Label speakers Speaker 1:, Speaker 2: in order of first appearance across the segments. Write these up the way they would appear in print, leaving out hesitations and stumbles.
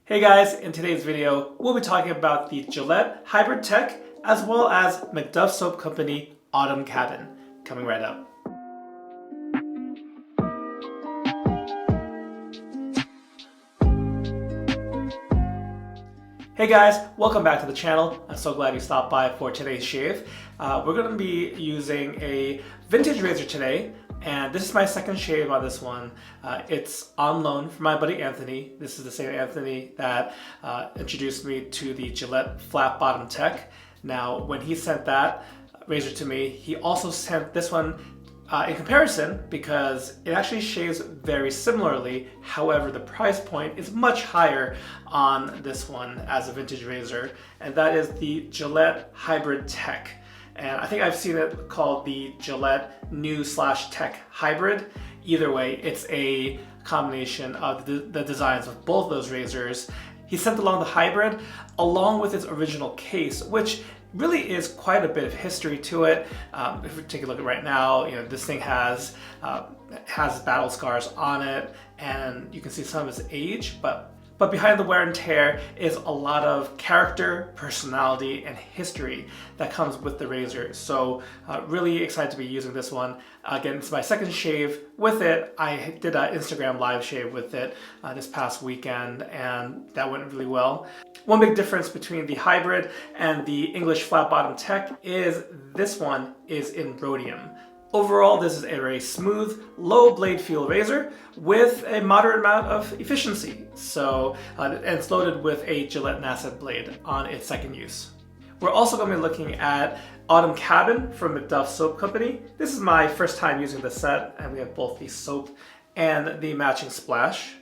Speaker 1: Hey guys, in today's video, we'll be talking about the Gillette Hybrid Tech as well as McDuff Soap Company Autumn Cabin. Coming right up. Hey guys, welcome back to the channel. I'm so glad you stopped by for today's shave. We're going to be using a vintage razor today, and this is my second shave on this one. It's on loan from my buddy Anthony. This is the same Anthony that introduced me to the Gillette Flat Bottom Tech. Now, when he sent that razor to me, he also sent this one in comparison because it actually shaves very similarly. However, the price point is much higher on this one as a vintage razor, and that is the Gillette Hybrid Tech. And I think I've seen it called the Gillette New/Tech Hybrid. Either way, it's a combination of the designs of both those razors. He sent along the hybrid along with its original case, which really is quite a bit of history to it. If we take a look at right now, this thing has battle scars on it, and you can see some of its age, but behind the wear and tear is a lot of character, personality, and history that comes with the razor. So really excited to be using this one. Again, it's my second shave with it. I did an Instagram live shave with it this past weekend, and that went really well. One big difference between the hybrid and the English flat bottom tech is this one is in rhodium. Overall, this is a very smooth, low blade feel razor with a moderate amount of efficiency. So, and it's loaded with a Gillette NASA blade on its second use. We're also going to be looking at Autumn Cabin from McDuff Soap Company. This is my first time using the set, and we have both the soap and the matching splash.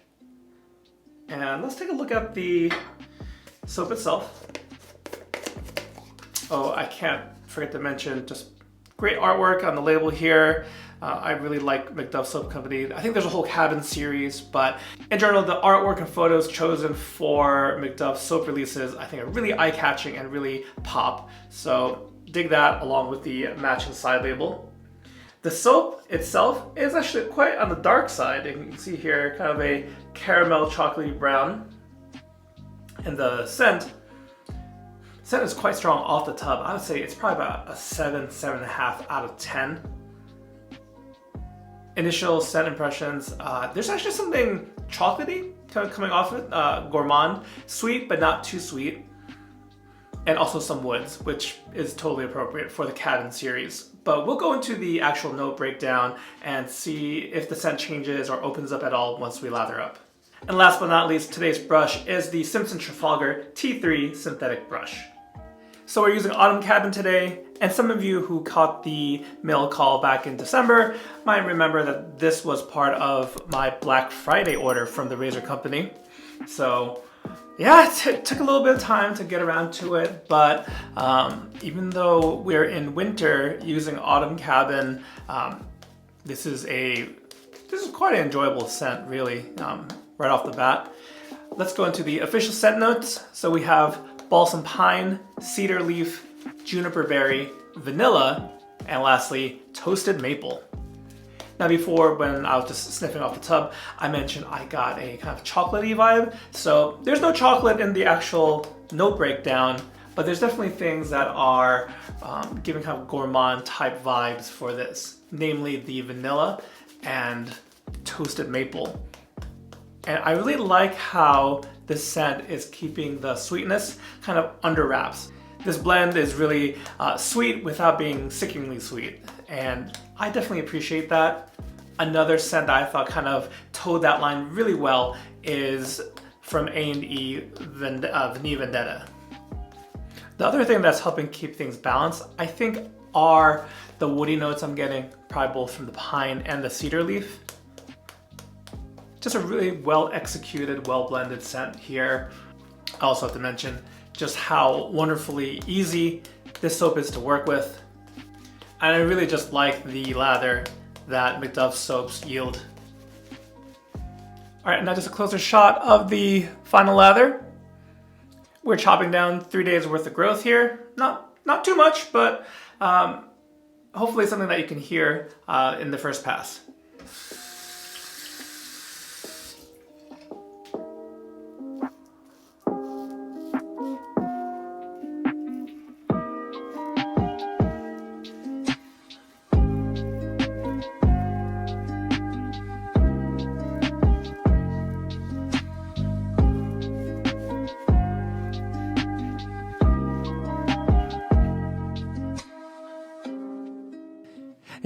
Speaker 1: And let's take a look at the soap itself. Oh, I can't forget to mention just great artwork on the label here. I really like McDuff Soap Company. I think there's a whole cabin series, but in general, the artwork and photos chosen for McDuff soap releases, I think are really eye-catching and really pop. So dig that along with the matching side label. The soap itself is actually quite on the dark side. And you can see here kind of a caramel chocolatey brown. And the scent is quite strong off the tub. I would say it's probably about a 7.5 out of 10. Initial scent impressions, there's actually something chocolatey kind of coming off it, gourmand, sweet but not too sweet, and also some woods, which is totally appropriate for the cabin series. But we'll go into the actual note breakdown and see if the scent changes or opens up at all once we lather up. And last but not least, today's brush is the Simpson Trafalgar T3 synthetic brush. So we're using Autumn Cabin today, and some of you who caught the mail call back in December might remember that this was part of my Black Friday order from the razor company. So yeah, it took a little bit of time to get around to it, but even though we're in winter using Autumn Cabin, this is quite an enjoyable scent, really, right off the bat. Let's go into the official scent notes. So we have balsam pine, cedar leaf, juniper berry, vanilla, and lastly, toasted maple. Now before, when I was just sniffing off the tub, I mentioned I got a kind of chocolatey vibe. So there's no chocolate in the actual note breakdown, but there's definitely things that are giving kind of gourmand type vibes for this, namely the vanilla and toasted maple. And I really like how this scent is keeping the sweetness kind of under wraps. This blend is really sweet without being sickeningly sweet, and I definitely appreciate that. Another scent that I thought kind of towed that line really well is from A&E Vanille Vendetta. The other thing that's helping keep things balanced, I think, are the woody notes I'm getting, probably both from the pine and the cedar leaf. Just a really well executed, well blended scent here. I also have to mention just how wonderfully easy this soap is to work with. And I really just like the lather that McDuff soaps yield. All right, now just a closer shot of the final lather. We're chopping down 3 days worth of growth here. Not too much, but hopefully something that you can hear in the first pass.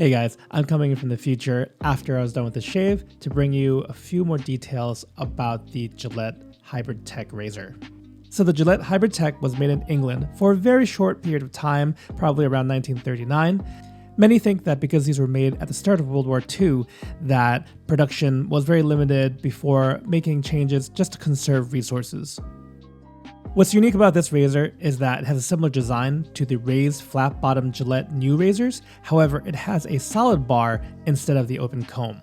Speaker 2: Hey guys, I'm coming in from the future after I was done with the shave to bring you a few more details about the Gillette Hybrid Tech razor. So the Gillette Hybrid Tech was made in England for a very short period of time, probably around 1939. Many think that because these were made at the start of World War II, that production was very limited before making changes just to conserve resources. What's unique about this razor is that it has a similar design to the raised flat-bottom Gillette new razors, however it has a solid bar instead of the open comb.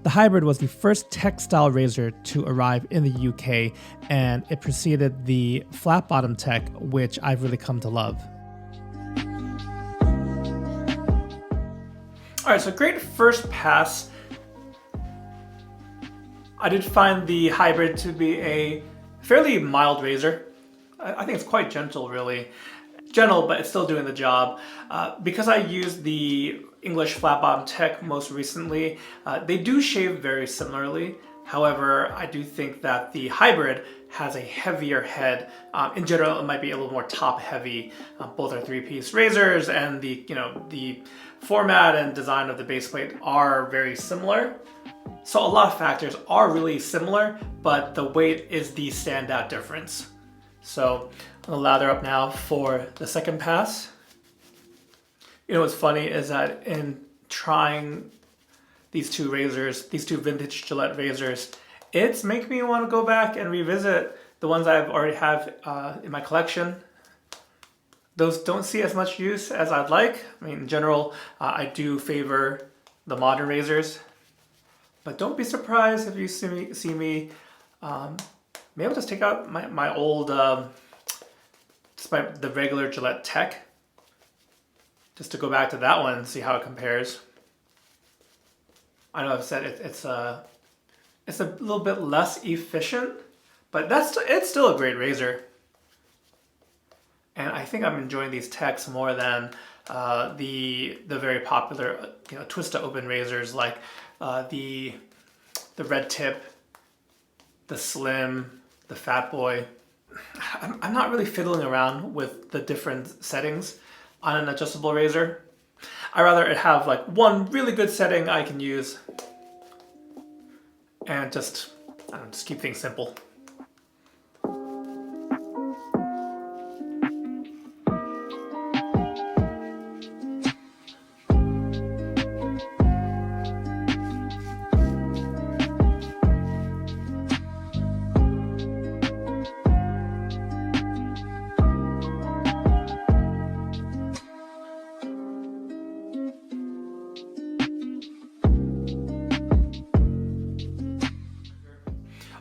Speaker 2: The Hybrid was the first tech-style razor to arrive in the UK, and it preceded the flat-bottom Tech, which I've really come to love.
Speaker 1: Alright, so great first pass. I did find the Hybrid to be a fairly mild razor. I think it's quite gentle, really. Gentle, but it's still doing the job. Because I used the English flat bottom Tech most recently, they do shave very similarly. However, I do think that the Hybrid has a heavier head. In general, it might be a little more top heavy. Both are 3-piece razors, and the format and design of the base plate are very similar. So a lot of factors are really similar, but the weight is the standout difference. So I'm gonna lather up now for the second pass. You know what's funny is that in trying these two razors, these two vintage Gillette razors, it's making me want to go back and revisit the ones I've already have in my collection. Those don't see as much use as I'd like. I mean, in general, I do favor the modern razors, but don't be surprised if you see me maybe I'll just take out my old, the regular Gillette Tech, just to go back to that one and see how it compares. I know I've said it's a little bit less efficient, but it's still a great razor. And I think I'm enjoying these Techs more than the very popular twist to open razors like the Red Tip, the Slim, the Fat Boy. I'm not really fiddling around with the different settings on an adjustable razor. I'd rather it have like one really good setting I can use and just keep things simple.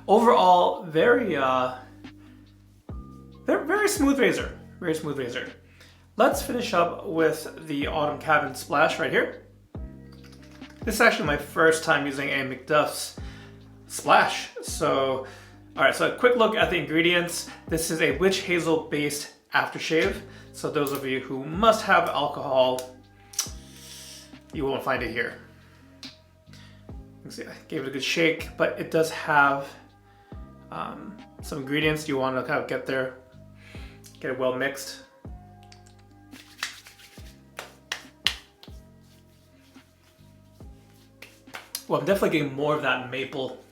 Speaker 1: Overall, very smooth razor. Very smooth razor. Let's finish up with the Autumn Cabin Splash right here. This is actually my first time using a McDuff's Splash. So, alright, so a quick look at the ingredients. This is a witch hazel based aftershave. So those of you who must have alcohol, you won't find it here. You can see I gave it a good shake, but it does have some ingredients you want to kind of get it well mixed. Well, I'm definitely getting more of that maple.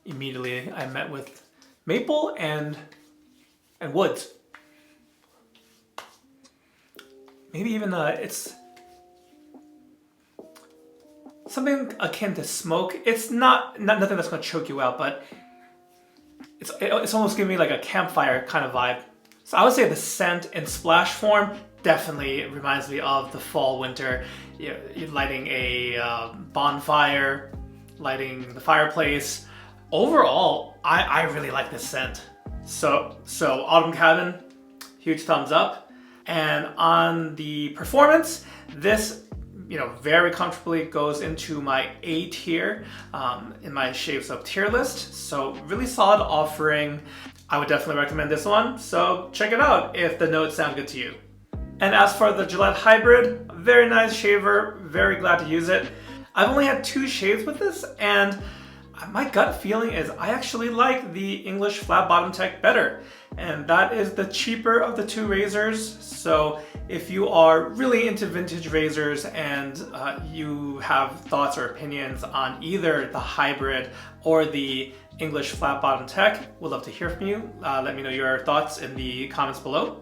Speaker 1: Immediately I met with maple and woods. Maybe even it's something akin to smoke. It's not nothing that's gonna choke you out, but it's almost giving me like a campfire kind of vibe. So I would say the scent in splash form definitely reminds me of the fall, winter. You're lighting a bonfire, lighting the fireplace. Overall, I really like this scent. So Autumn Cabin, huge thumbs up. And on the performance, this very comfortably goes into my A tier in my Shave Sub tier list. So really solid offering. I would definitely recommend this one. So check it out if the notes sound good to you. And as for the Gillette Hybrid, very nice shaver. Very glad to use it. I've only had 2 shaves with this, and my gut feeling is I actually like the English flat bottom tech better. And that is the cheaper of the two razors. So if you are really into vintage razors and you have thoughts or opinions on either the hybrid or the English flat bottom tech, we'd love to hear from you. Let me know your thoughts in the comments below.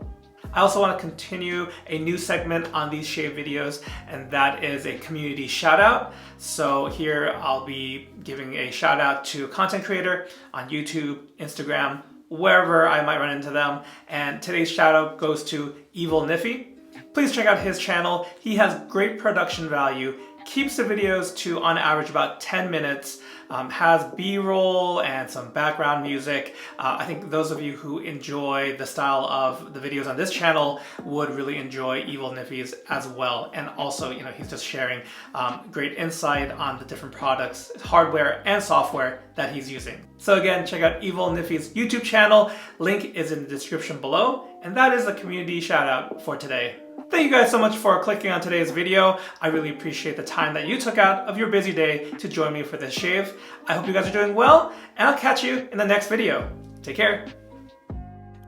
Speaker 1: I also want to continue a new segment on these shave videos, and that is a community shout out. So here I'll be giving a shout out to a content creator on YouTube, Instagram, wherever I might run into them. And today's shout out goes to evolNIFFY. Please check out his channel. He has great production value, keeps the videos to on average about 10 minutes, has B-roll and some background music. I think those of you who enjoy the style of the videos on this channel would really enjoy evolNIFFY's as well. And also, you know, he's just sharing great insight on the different products, hardware and software that he's using. So again, check out evolNIFFY's YouTube channel. Link is in the description below. And that is the community shout out for today. Thank you guys so much for clicking on today's video. I really appreciate the time that you took out of your busy day to join me for this shave. I hope you guys are doing well, and I'll catch you in the next video. Take care.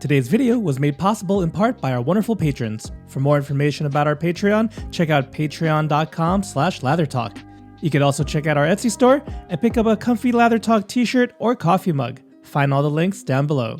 Speaker 2: Today's video was made possible in part by our wonderful patrons. For more information about our Patreon, check out patreon.com/lathertalk. You can also check out our Etsy store and pick up a comfy Lather Talk t-shirt or coffee mug. Find all the links down below.